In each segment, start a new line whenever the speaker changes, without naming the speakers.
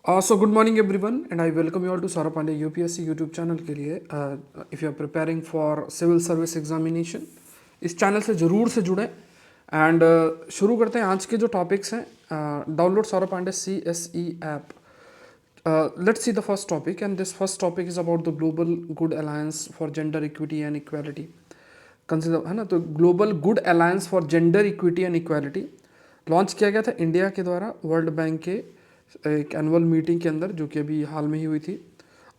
So good morning everyone and I welcome you all to Saurabh Pandey UPSC YouTube channel के लिए। If you are preparing for civil service examination, इस channel से ज़रूर से जुड़ें। And शुरू करते हैं आज के जो टॉपिक्स हैं। Download Saurabh Pandey CSE app. Let's see the first topic, and this first topic is about the Global Good Alliance for Gender Equity and Equality. Consider है ना, तो global good alliance for gender equity and equality launch किया गया था India के द्वारा world bank के एक एनुअल मीटिंग के अंदर, जो कि अभी हाल में ही हुई थी।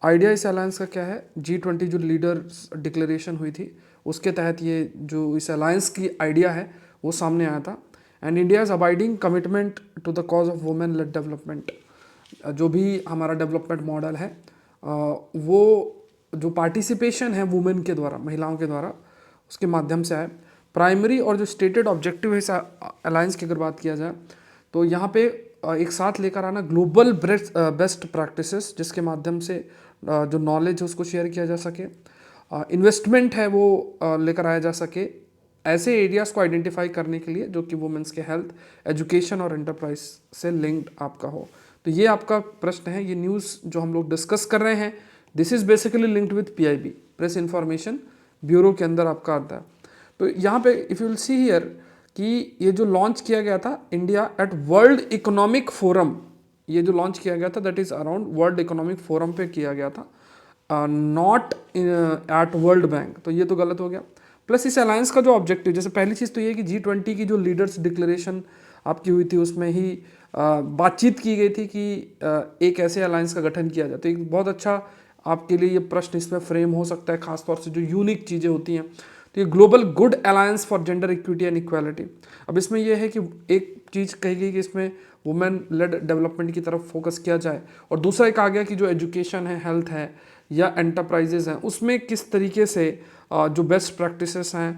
आइडिया इस अलायंस का क्या है? G20 जो लीडर्स डिक्लेरेशन हुई थी, उसके तहत ये जो इस अलायंस की आइडिया है वो सामने आया था। And India is abiding commitment to the cause of women led development. जो भी हमारा डेवलपमेंट मॉडल है, वो जो पार्टिसिपेशन है वुमेन के द्वारा, महिलाओं के द्वारा, उसके माध्यम से आए। प्राइमरी और जो स्टेटेड ऑब्जेक्टिव है इस अलायंस की अगर बात किया जाए, तो यहाँ पे एक साथ लेकर आना ग्लोबल बेस्ट प्रैक्टिसेस, जिसके माध्यम से जो नॉलेज है उसको शेयर किया जा सके। इन्वेस्टमेंट है वो लेकर आया जा सके ऐसे एरियाज़ को आइडेंटिफाई करने के लिए जो कि वुमेंस के हेल्थ, एजुकेशन और एंटरप्राइज से लिंक्ड आपका हो। तो ये आपका प्रश्न है। ये न्यूज़ जो हम लोग डिस्कस कर रहे हैं, this is basically linked with PIB, press information bureau के अंदर आपका आता है। तो यहाँ पे if you will see here कि ये जो लॉन्च किया गया था India at world economic forum, ये जो लॉन्च किया गया था that is around world economic forum पे किया गया था, नॉट एट वर्ल्ड बैंक। तो ये तो गलत हो गया। प्लस इस अलायंस का जो ऑब्जेक्टिव, जैसे पहली चीज़ तो ये है कि G20 की जो लीडर्स डिक्लेरेशन आपकी हुई थी, उसमें ही बातचीत की गई थी कि एक ऐसे अलायंस का गठन किया जाए। तो एक बहुत अच्छा आपके लिए ये प्रश्न इसमें फ्रेम हो सकता है, खासतौर से जो यूनिक चीज़ें होती हैं। तो ये global good alliance for gender equity and equality. अब इसमें यह है कि एक चीज़ कही गई कि इसमें वुमेन लेड डेवलपमेंट की तरफ फोकस किया जाए, और दूसरा एक आ गया कि जो एजुकेशन है, हेल्थ है या एंटरप्राइजेज हैं, उसमें किस तरीके से जो बेस्ट प्रैक्टिसेस हैं,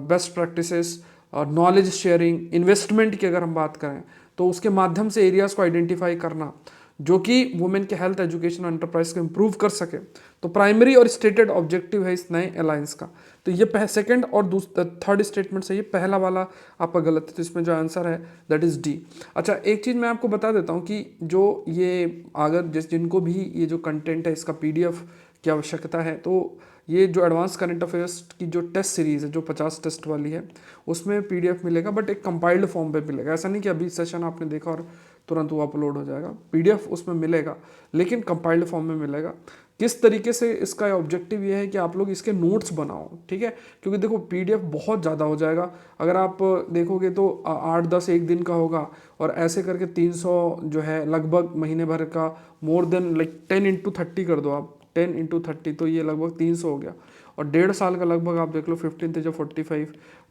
best practices, knowledge sharing, investment की अगर हम बात करें, तो उसके माध्यम से एरियाज़ को आइडेंटिफाई करना जो कि वुमेन के हेल्थ, एजुकेशन और एंटरप्राइज को इम्प्रूव कर सके। तो प्राइमरी और स्टेटेड ऑब्जेक्टिव है इस नए अलायंस का। तो ये सेकंड और थर्ड स्टेटमेंट से ये पहला वाला आपका गलत है। तो इसमें जो आंसर है दैट इज़ D। अच्छा, एक चीज़ मैं आपको बता देता हूँ कि जो ये अगर जिनको भी ये जो कंटेंट है इसका PDF की आवश्यकता है, तो ये जो एडवांस करंट अफेयर्स की जो टेस्ट सीरीज़ है, जो 50 टेस्ट वाली है, उसमें PDF मिलेगा, बट एक कंपाइल्ड फॉर्म पे मिलेगा। ऐसा नहीं कि अभी सेशन आपने देखा और तुरंत वो अपलोड हो जाएगा। PDF उसमें मिलेगा, लेकिन कंपाइल्ड फॉर्म में मिलेगा। किस तरीके से इसका ऑब्जेक्टिव ये है कि आप लोग इसके नोट्स बनाओ, ठीक है? क्योंकि देखो PDF बहुत ज़्यादा हो जाएगा। अगर आप देखोगे तो 8-10 एक दिन का होगा, और ऐसे करके 300 जो है लगभग महीने भर का, मोर देन लाइक 10x30 कर दो आप, 10x30, तो ये लगभग 300 हो गया। और 1.5 साल का लगभग आप देख लो, 15×45,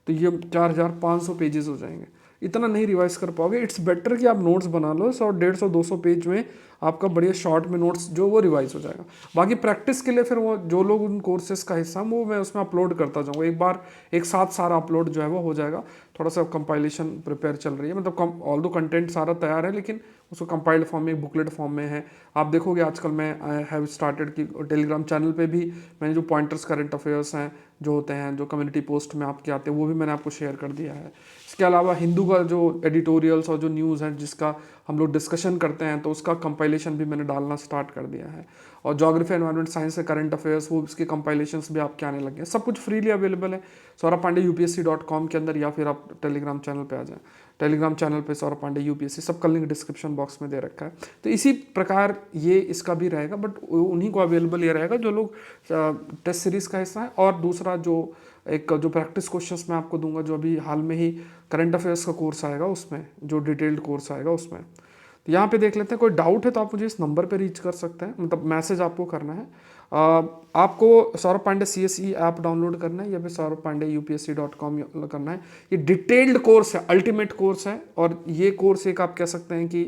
तो ये 4,500 पेजेस हो जाएंगे। इतना नहीं रिवाइज कर पाओगे। इट्स बेटर कि आप नोट्स बना लो, 100, 150, 200 पेज में आपका बढ़िया शॉर्ट में नोट्स जो वो रिवाइज हो जाएगा। बाकी प्रैक्टिस के लिए फिर वो जो लोग उन कोर्सेज का हिस्सा, वो मैं उसमें अपलोड करता जाऊँगा। एक बार एक साथ सारा अपलोड जो है वो हो जाएगा। थोड़ा सा कंपाइलेशन प्रिपेयर चल रही है, मतलब ऑल दो कंटेंट सारा तैयार है, लेकिन उसको कंपाइल्ड फॉर्म में, बुकलेट फॉर्म में है। आप देखोगे आजकल मैं आई हैव स्टार्टेड कि टेलीग्राम चैनल पे भी मैंने जो पॉइंटर्स, करंट अफेयर्स हैं जो होते हैं, जो कम्युनिटी पोस्ट में आपके आते हैं, वो भी मैंने आपको शेयर कर दिया है। इसके अलावा हिंदू का जो एडिटोरियल्स और जो न्यूज़ है जिसका हम लोग डिस्कशन करते हैं, तो उसका कंपाइलेशन भी मैंने डालना स्टार्ट कर दिया है। और ज्योग्राफी, एनवायरनमेंट साइंस से करंट अफेयर्स, वो इसके कंपाइलेशंस भी आपके आने लगे हैं। सब कुछ फ्रीली अवेलेबल है सौरभ पांडे UPSC.com के अंदर, या फिर आप टेलीग्राम चैनल पे आ जाएं। टेलीग्राम चैनल पे सौरभ पांडे UPSC, सबका लिंक डिस्क्रिप्शन बॉक्स में दे रखा है। तो इसी प्रकार ये इसका भी रहेगा, बट उन्हीं को अवेलेबल ये रहेगा जो लोग टेस्ट सीरीज़ का हिस्सा है। और दूसरा जो प्रैक्टिस क्वेश्चंस मैं आपको दूंगा, जो अभी हाल में ही करंट अफेयर्स का कोर्स आएगा, उसमें जो डिटेल्ड कोर्स आएगा उसमें। तो यहाँ पे देख लेते हैं। कोई डाउट है तो आप मुझे इस नंबर पे रीच कर सकते हैं, मतलब मैसेज आपको करना है। आपको Saurabh Pandey CSE app download करना है, या फिर सौरभ पांडे UPSC.com करना है। ये डिटेल्ड कोर्स है, अल्टीमेट कोर्स है। और ये कोर्स एक आप कह सकते हैं कि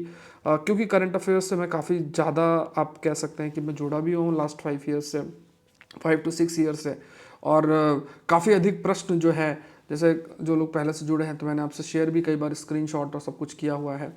क्योंकि करंट अफेयर्स से मैं काफ़ी ज़्यादा, आप कह सकते हैं कि मैं जुड़ा भी हूँ लास्ट 5 ईयर्स से, 5 to 6 ईयर्स से। और काफ़ी अधिक प्रश्न जो है, जैसे जो लोग पहले से जुड़े हैं, तो मैंने आपसे शेयर भी कई बार स्क्रीनशॉट और सब कुछ किया हुआ है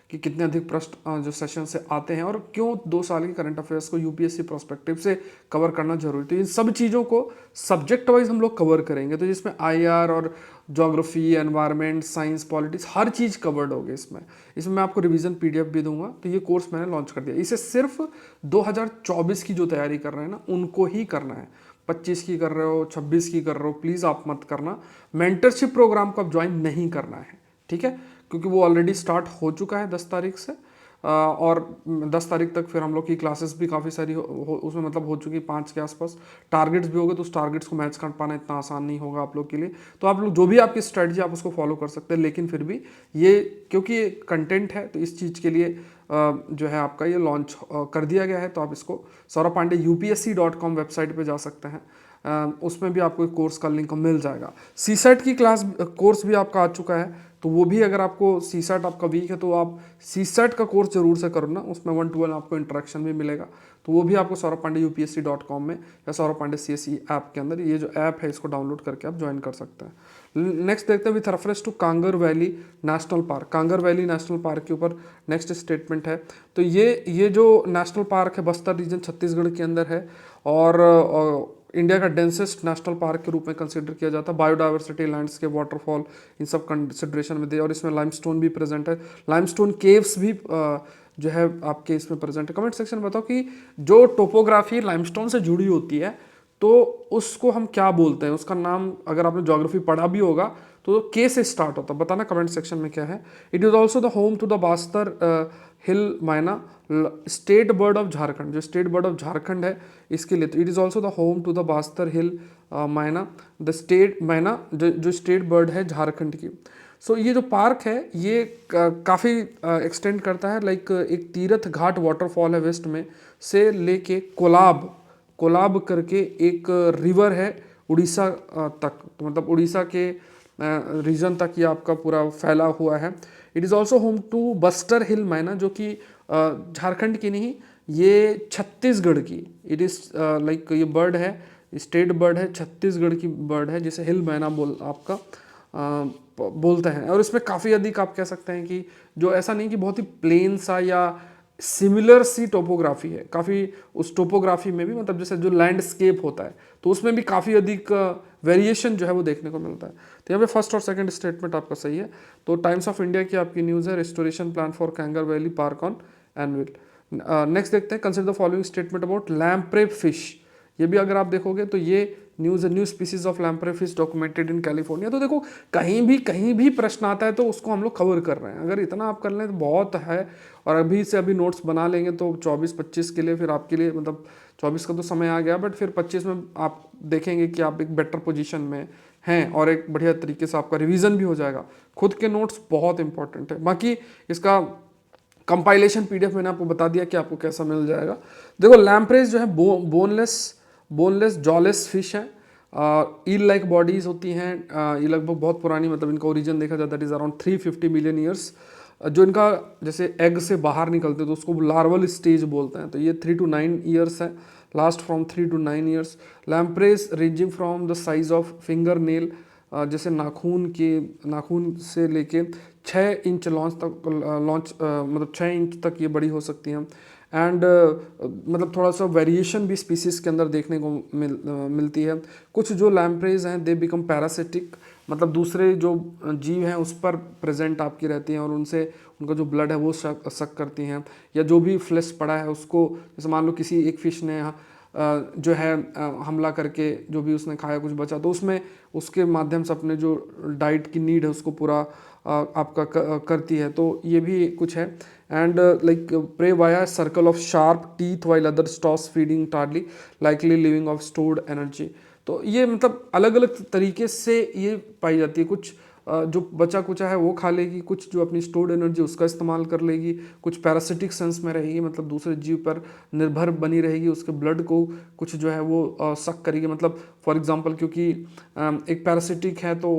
कि कितने अधिक प्रश्न जो सेशन से आते हैं और क्यों 2 साल के करंट अफेयर्स को यूपीएससी प्रोस्पेक्टिव से कवर करना जरूरी। तो इन सब चीज़ों को सब्जेक्ट वाइज हम लोग कवर करेंगे, तो जिसमें आईआर और ज्योग्राफी, एनवायरनमेंट, साइंस, पॉलिटिक्स हर चीज़ कवर्ड होगी इसमें मैं आपको रिवीजन पीडीएफ भी दूंगा। तो ये कोर्स मैंने लॉन्च कर दिया। इसे सिर्फ 2024 की जो तैयारी कर रहे हैं ना उनको ही करना है। 25 की कर रहे हो, 26 की कर रहे हो, प्लीज़ आप मत करना। मेंटरशिप प्रोग्राम को आप ज्वाइन नहीं करना है, ठीक है, क्योंकि वो ऑलरेडी स्टार्ट हो चुका है 10 तारीख से। और 10 तारीख तक फिर हम लोग की क्लासेस भी काफ़ी सारी उसमें मतलब हो चुकी 5 के आसपास। टारगेट्स भी हो गए, तो उस टारगेट्स को मैच कर पाना इतना आसान नहीं होगा आप लोग के लिए। तो आप लोग जो भी आपकी स्ट्रेटजी आप उसको फॉलो कर सकते हैं, लेकिन फिर भी ये क्योंकि ये कंटेंट है तो इस चीज़ के लिए जो है आपका ये लॉन्च कर दिया गया है। तो आप इसको saurabh.pandey.upsc.com वेबसाइट पे जा सकते हैं, उसमें भी आपको कोर्स का लिंक मिल जाएगा। सीसेट की क्लास कोर्स भी आपका आ चुका है, तो वो भी अगर आपको सीसेट आपका वीक है तो आप सीसेट का कोर्स जरूर से करो ना, उसमें 1-to-1 आपको इंटरेक्शन भी मिलेगा। तो वो भी आपको saurabh.pandey.upsc.com में या सौरभ पांडे CSE ऐप के अंदर, ये जो ऐप है इसको डाउनलोड करके आप ज्वाइन कर सकते हैं। नेक्स्ट देखते हैं with reference to Kanger valley national park. Kanger valley national park के ऊपर नेक्स्ट स्टेटमेंट है। तो ये जो नेशनल पार्क है बस्तर रीजन छत्तीसगढ़ के अंदर है और इंडिया का डेंसेस्ट नेशनल पार्क के रूप में कंसिडर किया जाता है। बायोडाइवर्सिटी, लैंडस्केप, वाटरफॉल इन सब कंसिडरेशन में दे, और इसमें लाइमस्टोन भी प्रेजेंट है। लाइमस्टोन केव्स भी जो है आपके इसमें प्रेजेंट है। कमेंट सेक्शन में बताओ कि जो टोपोग्राफी लाइमस्टोन से जुड़ी होती है तो उसको हम क्या बोलते हैं, उसका नाम अगर आपने ज्योग्राफी पढ़ा भी होगा तो के से स्टार्ट होता है, बताना कमेंट सेक्शन में क्या है। It is also the home to the Bastar hill myna, state bird of Jharkhand. जो स्टेट बर्ड ऑफ झारखंड है इसके लिए, तो it is also the home to the Bastar hill myna, the state मैना जो स्टेट बर्ड है झारखंड की। सो ये जो पार्क है ये काफ़ी एक्सटेंड करता है, लाइक एक तीरथ घाट वाटरफॉल है वेस्ट में से लेके कोलाब करके एक रिवर है उड़ीसा तक, तो मतलब उड़ीसा के रीजन तक ये आपका पूरा फैला हुआ है। It is also home to Bastar hill myna, जो कि झारखंड की नहीं, ये छत्तीसगढ़ की। इट इज़ लाइक ये बर्ड है, स्टेट बर्ड है, छत्तीसगढ़ की बर्ड है, जिसे हिल मैना आपका बोलते हैं। और इसमें काफ़ी अधिक आप कह सकते हैं कि जो ऐसा नहीं कि बहुत ही प्लेन सा या सिमिलर सी टोपोग्राफी है, काफ़ी उस टोपोग्राफी में भी मतलब जैसे जो लैंडस्केप होता है तो उसमें भी काफ़ी अधिक वेरिएशन जो है वो देखने को मिलता है। तो यहाँ पे फर्स्ट और सेकंड स्टेटमेंट आपका सही है। तो टाइम्स ऑफ इंडिया की आपकी न्यूज़ है, restoration plan for Kanger valley park on anvil. Next देखते हैं, consider the following statement about lamprey fish. ये भी अगर आप देखोगे तो ये new species of lamprey fish documented in California. तो देखो कहीं भी प्रश्न आता है तो उसको हम लोग कवर कर रहे हैं। अगर इतना आप कर लें तो बहुत है, और अभी से अभी नोट्स बना लेंगे तो 24-25 के लिए फिर आपके लिए मतलब 24 का तो समय आ गया, बट फिर 25 में आप देखेंगे कि आप एक बेटर पोजीशन में हैं और एक बढ़िया तरीके से आपका रिवीजन भी हो जाएगा। खुद के नोट्स बहुत इंपॉर्टेंट है। बाकी इसका कंपाइलेशन पीडीएफ मैंने आपको बता दिया कि आपको कैसा मिल जाएगा। देखो लैम्प्रेज जो है बोनलेस जॉलेस फिश है, ईल लाइक बॉडीज होती हैं। ये लगभग बहुत पुरानी, मतलब इनका ओरिजिन देखा जाता है इज अराउंड 350 मिलियन ईयर्स। जो इनका जैसे एग से बाहर निकलते तो उसको लार्वल स्टेज बोलते हैं। तो ये 3 to 9 ईयर्स है, last from 3 to 9 years. Lampreys ranging from the size of finger nail, जैसे नाखून से लेके 6 इंच मतलब 6 इंच तक ये बड़ी हो सकती हैं। एंड मतलब थोड़ा सा वेरिएशन भी स्पीसीज के अंदर देखने को मिलती है। कुछ जो लैम्प्रेज हैं दे बिकम पैरासिटिक, मतलब दूसरे जो जीव हैं उस पर प्रेजेंट आपकी रहती हैं और उनसे उनका जो ब्लड है वो सक करती हैं, या जो भी फ्लेश पड़ा है उसको, जैसे मान लो किसी एक फिश ने जो है हमला करके जो भी उसने खाया कुछ बचा तो उसमें उसके माध्यम से अपने जो डाइट की नीड है उसको पूरा आपका करती है। तो ये भी कुछ है। And like prey via circle of sharp teeth while other stops feeding tardily likely living off stored energy. तो ये मतलब अलग अलग तरीके से ये पाई जाती है। कुछ जो बचा कुचा है वो खा लेगी, कुछ जो अपनी स्टोर्ड एनर्जी उसका इस्तेमाल कर लेगी, कुछ पैरासिटिक सेंस में रहेगी, मतलब दूसरे जीव पर निर्भर बनी रहेगी, उसके ब्लड को कुछ जो है वो सक करेगी। मतलब फॉर एग्जांपल क्योंकि एक पैरासिटिक है तो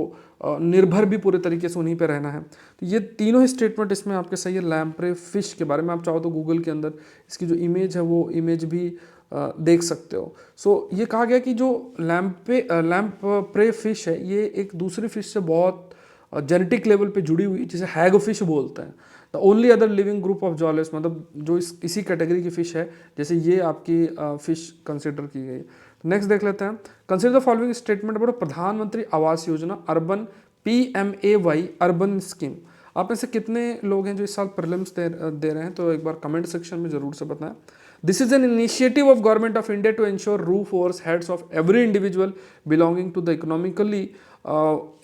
निर्भर भी पूरे तरीके से उन्हीं पे रहना है। तो ये तीनों ही स्टेटमेंट इसमें आपके सही है। लैम्प्रे फिश के बारे में आप चाहो तो गूगल के अंदर इसकी जो इमेज है वो इमेज भी देख सकते हो। सो ये कहा गया कि जो लैम्प्रे फिश है ये एक दूसरी फिश से बहुत जेनेटिक लेवल पे जुड़ी हुई, जिसे हैग फिश बोलते हैं। The only other leaving group of jawless, मतलब जो इसी कैटेगरी की फिश है, जैसे ये आपकी फिश कंसिडर की गई। नेक्स्ट देख लेते हैं, consider the following statement about प्रधानमंत्री Awas Yojana urban PMAY urban scheme. आप में से कितने लोग हैं जो इस साल प्रीलिम्स दे रहे हैं, तो एक बार कमेंट सेक्शन में जरूर से बताएं। This is an initiative of government of India to ensure roof over heads of every individual belonging to the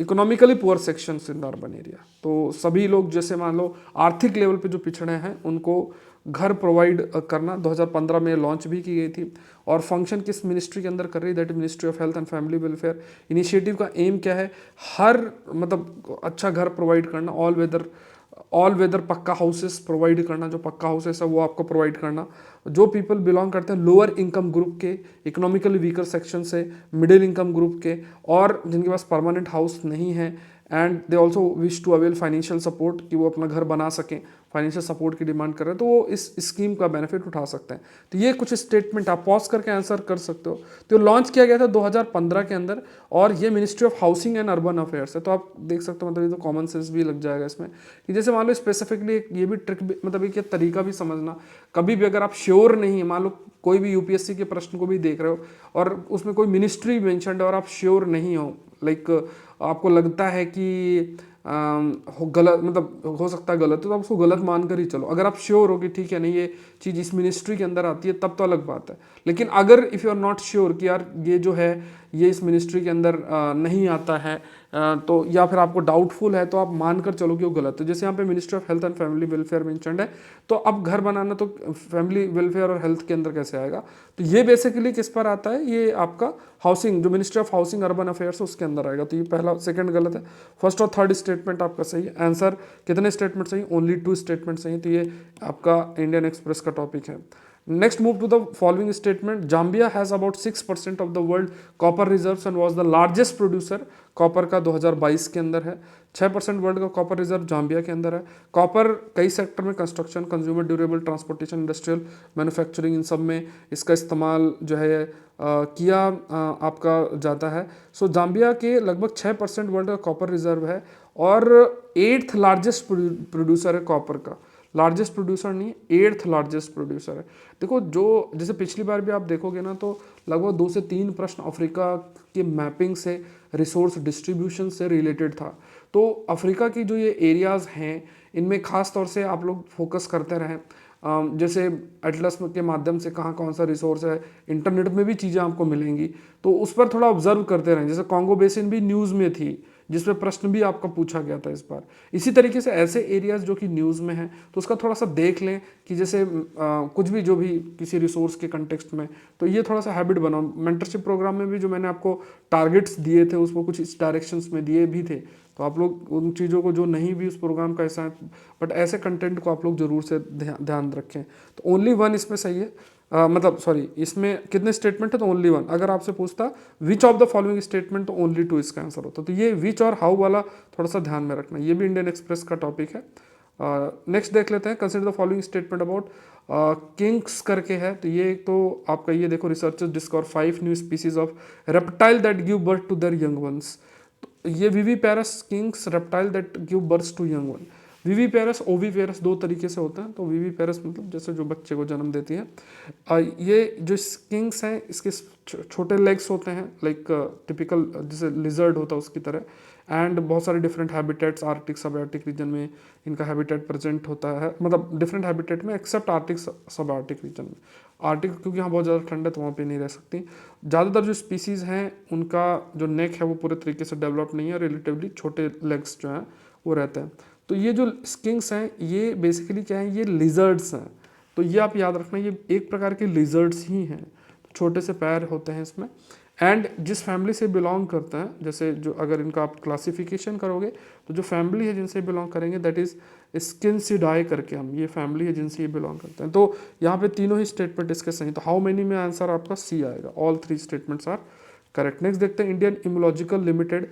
economically poor sections in the urban area. तो सभी लोग जैसे मान लो आर्थिक लेवल पे जो पिछड़े हैं उनको घर प्रोवाइड करना 2015 में लॉन्च भी की गई थी। और फंक्शन किस मिनिस्ट्री के अंदर कर रही है, that ministry of health and family welfare. Initiative का एम क्या है, हर मतलब अच्छा घर प्रोवाइड करना, ऑल वेदर पक्का हाउसेस प्रोवाइड करना, जो पक्का हाउसेस है वो आपको प्रोवाइड करना। जो पीपल बिलोंग करते हैं लोअर इनकम ग्रुप के, इकोनॉमिकली वीकर सेक्शन से, मिडिल इनकम ग्रुप के, और जिनके पास परमानेंट हाउस नहीं है, and they also wish to avail financial support, कि वो अपना घर बना सकें, फाइनेंशियल सपोर्ट की डिमांड कर रहे हैं, तो वो इस स्कीम का बेनिफिट उठा सकते हैं। तो ये कुछ स्टेटमेंट आप पॉज करके आंसर कर सकते हो। तो लॉन्च किया गया था 2015 के अंदर, और ये ministry of housing and urban affairs है। तो आप देख सकते हो, मतलब ये तो कॉमन सेंस भी लग जाएगा इसमें, कि जैसे मान लो स्पेसिफिकली ये भी ट्रिक, मतलब एक तरीका भी समझना, कभी भी अगर आप श्योर नहीं है, मान लो कोई भी यूपीएससी के प्रश्न को भी देख रहे हो और उसमें कोई मिनिस्ट्री मेंशन्ड है और आप श्योर नहीं हो, लाइक आपको लगता है कि गलत, मतलब हो सकता है गलत, तो आप उसको गलत मानकर ही चलो। अगर आप श्योर हो कि ठीक है नहीं ये चीज़ इस मिनिस्ट्री के अंदर आती है, तब तो अलग बात है। लेकिन अगर if you are not sure कि यार ये जो है ये इस मिनिस्ट्री के अंदर नहीं आता है, तो या फिर आपको डाउटफुल है, तो आप मानकर चलो कि वो गलत है। जैसे यहाँ पे ministry of health and family welfare mentioned है, तो अब घर बनाना तो फैमिली वेलफेयर और हेल्थ के अंदर कैसे आएगा। तो ये बेसिकली किस पर आता है, ये आपका हाउसिंग, जो ministry of housing urban affairs उसके अंदर आएगा। तो ये पहला, सेकंड गलत है, फर्स्ट और थर्ड स्टेटमेंट आपका सही है। आंसर कितने स्टेटमेंट सही, ओनली 2 स्टेटमेंट सही। तो ये आपका इंडियन एक्सप्रेस का टॉपिक है। Next move to the following statement, Zambia has about 6% of the world copper reserves and was the largest producer copper का 2022 के अंदर है। 6% वर्ल्ड का कॉपर रिजर्व जाम्बिया के अंदर है। कॉपर कई सेक्टर में, construction, consumer durable, transportation, industrial, manufacturing, इन सब में इसका इस्तेमाल जो है किया आपका जाता है। सो जाम्बिया के लगभग 6% वर्ल्ड का कॉपर रिजर्व है और 8th लार्जेस्ट प्रोड्यूसर है कॉपर का। लार्जेस्ट प्रोड्यूसर नहीं, 8th लार्जेस्ट प्रोड्यूसर है। देखो जो जैसे पिछली बार भी आप देखोगे ना, तो लगभग 2 से 3 प्रश्न अफ्रीका के मैपिंग से, रिसोर्स डिस्ट्रीब्यूशन से रिलेटेड था। तो अफ्रीका की जो ये एरियाज़ हैं, इनमें खास तौर से आप लोग फोकस करते रहें। जैसे एटलस के माध्यम से कहाँ कौन सा रिसोर्स है, इंटरनेट में भी चीज़ें आपको मिलेंगी, तो उस पर थोड़ा ऑब्जर्व करते रहें। जैसे कॉन्गो बेसिन भी न्यूज़ में थी, जिसपे प्रश्न भी आपका पूछा गया था इस बार। इसी तरीके से ऐसे एरियाज जो कि न्यूज़ में हैं, तो उसका थोड़ा सा देख लें कि जैसे कुछ भी जो भी किसी रिसोर्स के कंटेक्स्ट में, तो ये थोड़ा सा हैबिट बनाओ। मेंटरशिप प्रोग्राम में भी जो मैंने आपको टारगेट्स दिए थे, उसको कुछ इस डायरेक्शंस में दिए भी थे, तो आप लोग उन चीज़ों को, जो नहीं भी उस प्रोग्राम का हिस्सा है, बट ऐसे कंटेंट को आप लोग जरूर से ध्यान रखें। तो ओनली 1 इसमें सही है, मतलब सॉरी, इसमें कितने स्टेटमेंट है, तो ओनली 1। अगर आपसे पूछता which of the following statement, तो ओनली 2 इसका आंसर होता। तो ये विच और हाउ वाला थोड़ा सा ध्यान में रखना, ये भी इंडियन एक्सप्रेस का टॉपिक है। नेक्स्ट देख लेते हैं, consider the following statement about kings करके है। तो ये तो आपका ये देखो, researchers discover 5 new species of reptile that give birth to their young ones. ये viviparous kings reptile that give birth to young one. Viviparous, oviparous 2 तरीके से होता है। तो विविपेरस मतलब जैसे जो बच्चे को जन्म देती है। ये जो किंग्स हैं, इसके छोटे लेग्स होते हैं, लाइक टिपिकल जैसे लिजर्ड होता है उसकी तरह, एंड बहुत सारे डिफरेंट हैबिटेट्स, आर्टिक सब आर्टिक रीजन में इनका हैबिटेट प्रेजेंट होता है, मतलब डिफरेंट हैबिटेट में, एक्सेप्ट आर्टिक सब आर्टिक रीजन में। आर्टिक क्योंकि यहाँ बहुत ज़्यादा ठंड है, तो वहाँ पे नहीं रह सकती। ज़्यादातर जो स्पीसीज़ हैं उनका जो नेक है वो पूरे तरीके से डेवलप नहीं है, रिलेटिवली छोटे लेग्स जो हैं वो रहते हैं। तो ये जो स्किंक्स हैं, ये बेसिकली क्या है, ये लिजर्ड्स हैं। तो ये आप याद रखना, ये एक प्रकार के लिजर्ड्स ही हैं, छोटे से पैर होते हैं इसमें। एंड जिस फैमिली से बिलोंग करते हैं, जैसे जो अगर इनका आप क्लासिफिकेशन करोगे, तो जो फैमिली है जिनसे बिलोंग करेंगे, दैट इज स्किन्सिडाई करके, हम ये फैमिली है जिनसे ये बिलोंग करते हैं। तो यहाँ पे तीनों ही स्टेटमेंट इसके सही। तो हाउ मेनी में आंसर आपका सी आएगा, all 3 statements are correct. Next देखते हैं, Indian immunological limited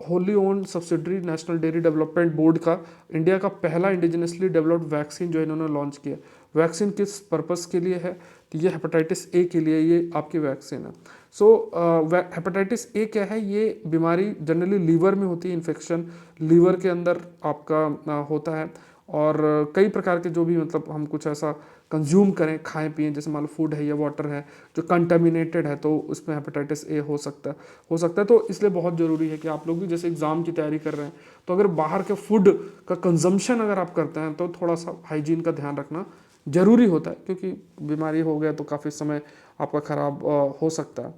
wholly owned subsidiary national dairy development board का इंडिया का पहला इंडिजिनसली डेवलप्ड वैक्सीन जो इन्होंने लॉन्च किया। वैक्सीन किस पर्पस के लिए है, तो ये हेपेटाइटिस ए के लिए ये आपकी वैक्सीन है। सो हेपेटाइटिस ए क्या है, ये बीमारी जनरली लीवर में होती है, इन्फेक्शन लीवर के अंदर आपका होता है, और कई प्रकार के जो भी मतलब हम कुछ ऐसा कंज्यूम करें, खाएं पिएं, जैसे मान लो फूड है या वाटर है जो कंटामिनेटेड है, तो उसमें हेपेटाइटिस ए हो सकता है। तो इसलिए बहुत ज़रूरी है कि आप लोग भी जैसे एग्ज़ाम की तैयारी कर रहे हैं, तो अगर बाहर के फूड का कंजम्पशन अगर आप करते हैं तो थोड़ा सा हाइजीन का ध्यान रखना ज़रूरी होता है, क्योंकि बीमारी हो गया तो काफ़ी समय आपका ख़राब हो सकता है।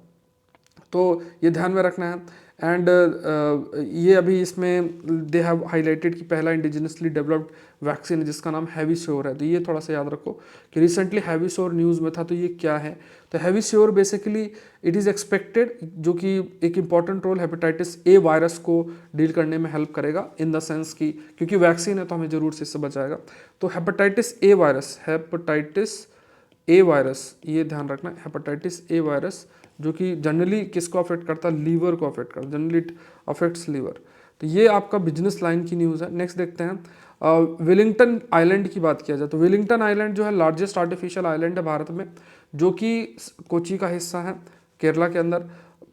तो ये ध्यान में रखना है। एंड ये अभी इसमें दे हैव हाईलाइटेड कि पहला इंडिजिनसली डेवलप्ड वैक्सीन है जिसका नाम हैवीश्योर है। तो ये थोड़ा सा याद रखो कि रिसेंटली हैवीश्योर न्यूज़ में था, तो ये क्या है। तो हैवीश्योर बेसिकली इट इज़ एक्सपेक्टेड, जो कि एक important role hepatitis A virus को डील करने में हेल्प करेगा, इन द सेंस कि क्योंकि वैक्सीन है तो हमें ज़रूर से इससे बचाएगा। तो हेपेटाइटिस ए वायरस, ये ध्यान रखना, हेपेटाइटिस ए वायरस जो कि जनरली किसको अफेक्ट करता है, लीवर को अफेक्ट करता है, जनरली इट अफेक्ट्स लीवर। तो ये आपका बिजनेस लाइन की न्यूज़ है। नेक्स्ट देखते हैं वेलिंगटन आइलैंड की बात किया जाए तो वेलिंगटन आइलैंड जो है लार्जेस्ट आर्टिफिशियल आइलैंड है भारत में, जो कि कोची का हिस्सा है केरला के अंदर।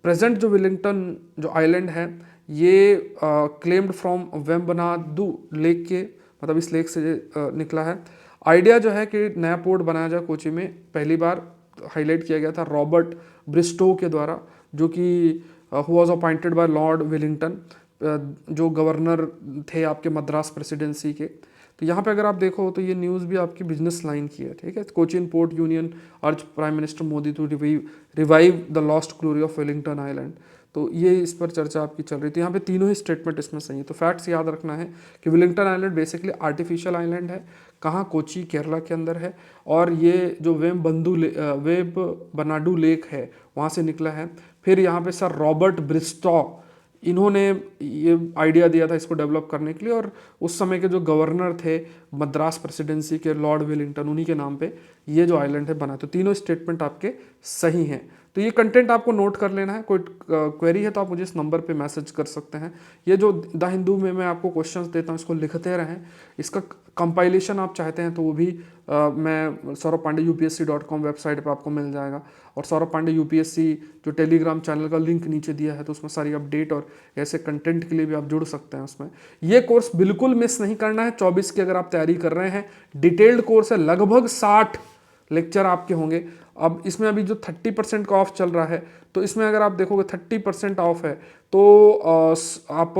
प्रेजेंट जो वेलिंगटन जो आइलैंड है ये क्लेम्ड फ्रॉम वेम्बनाडु लेक के, मतलब इस लेक से निकला है। आइडिया जो है कि नया पोर्ट बनाया जाए कोची में, पहली बार हाईलाइट किया गया था रॉबर्ट ब्रिस्टो के द्वारा, जो कि who was appointed by Lord Wellington, जो गवर्नर थे आपके मद्रास प्रेसिडेंसी के। तो यहाँ पे अगर आप देखो तो ये न्यूज़ भी आपकी बिजनेस लाइन की है, ठीक है। Cochin port union urge prime minister Modi to revive the lost glory of Wellington island. तो ये इस पर चर्चा आपकी चल रही थी। यहाँ पे तीनों ही स्टेटमेंट इसमें सही है। तो फैक्ट्स याद रखना है कि Wellington island basically artificial island है, कहाँ, कोची केरला के अंदर है। और ये जो वेम्बनाडु लेक है वहाँ से निकला है। फिर यहाँ पे सर रॉबर्ट ब्रिस्टो, इन्होंने ये आइडिया दिया था इसको डेवलप करने के लिए, और उस समय के जो गवर्नर थे मद्रास प्रेसिडेंसी के लॉर्ड वेलिंगटन, उन्हीं के नाम पे ये जो आइलैंड है बना। तो तीनों स्टेटमेंट आपके सही हैं। तो ये कंटेंट आपको नोट कर लेना है। कोई क्वेरी है तो आप मुझे इस नंबर पे मैसेज कर सकते हैं। ये जो द हिंदू में मैं आपको क्वेश्चंस देता हूँ इसको लिखते रहें। इसका कंपाइलेशन आप चाहते हैं तो वो भी मैं सौरभ पांडे UPSC.com वेबसाइट पे आपको मिल जाएगा। और सौरभ पांडे UPSC जो टेलीग्राम चैनल का लिंक नीचे दिया है, तो उसमें सारी अपडेट और ऐसे कंटेंट के लिए भी आप जुड़ सकते हैं उसमें। ये कोर्स बिल्कुल मिस नहीं करना है। 24 की अगर आप तैयारी कर रहे हैं, डिटेल्ड कोर्स है, लगभग 60 लेक्चर आपके होंगे। अब इसमें अभी जो 30% का ऑफ चल रहा है, तो इसमें अगर आप देखोगे 30% ऑफ है, तो आप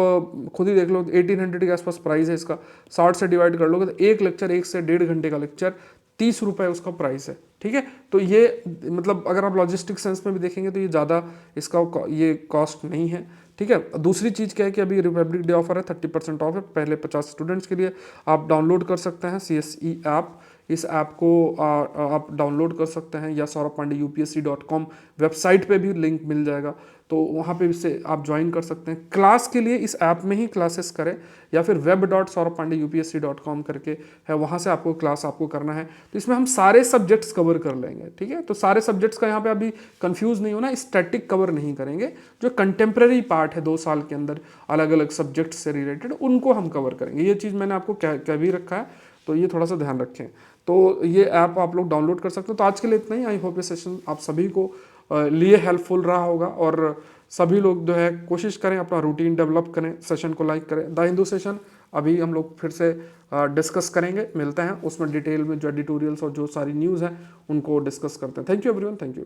खुद ही देख लो, 1800 के आसपास प्राइस है इसका। 60 से डिवाइड कर लोगे तो एक लेक्चर, 1 से 1.5 घंटे का लेक्चर, 30 रुपये उसका प्राइस है, ठीक है। तो ये मतलब अगर आप लॉजिस्टिक सेंस में भी देखेंगे तो ये ज़्यादा इसका ये कॉस्ट नहीं है, ठीक है। दूसरी चीज़ क्या है कि अभी रिपब्लिक डे ऑफर है, 30% ऑफ है पहले 50 स्टूडेंट्स के लिए। आप डाउनलोड कर सकते हैं CSE ऐप, इस ऐप को आप डाउनलोड कर सकते हैं, या सौरभ पांडे UPSC.com वेबसाइट पे भी लिंक मिल जाएगा, तो वहाँ पे इससे आप ज्वाइन कर सकते हैं। क्लास के लिए इस ऐप में ही क्लासेस करें, या फिर web.saurabhpande.upsc.com करके है, वहाँ से आपको क्लास आपको करना है। तो इसमें हम सारे सब्जेक्ट्स कवर कर लेंगे, ठीक है। तो सारे सब्जेक्ट्स का यहाँ पे अभी कंफ्यूज नहीं होना, स्टैटिक कवर नहीं करेंगे। जो कंटेम्प्रेरी पार्ट है 2 साल के अंदर अलग अलग सब्जेक्ट से रिलेटेड, उनको हम कवर करेंगे। ये चीज़ मैंने आपको कह भी रखा है, तो ये थोड़ा सा ध्यान रखें। तो ये ऐप आप लोग डाउनलोड कर सकते हो। तो आज के लिए इतना ही। आई होप ये सेशन आप सभी को लिए हेल्पफुल रहा होगा, और सभी लोग जो है कोशिश करें अपना रूटीन डेवलप करें, सेशन को लाइक करें। द हिंदू सेशन अभी हम लोग फिर से डिस्कस करेंगे, मिलते हैं उसमें डिटेल में जो एडिटोरियल्स और जो सारी न्यूज़ हैं उनको डिस्कस करते हैं। Thank you everyone, thank you.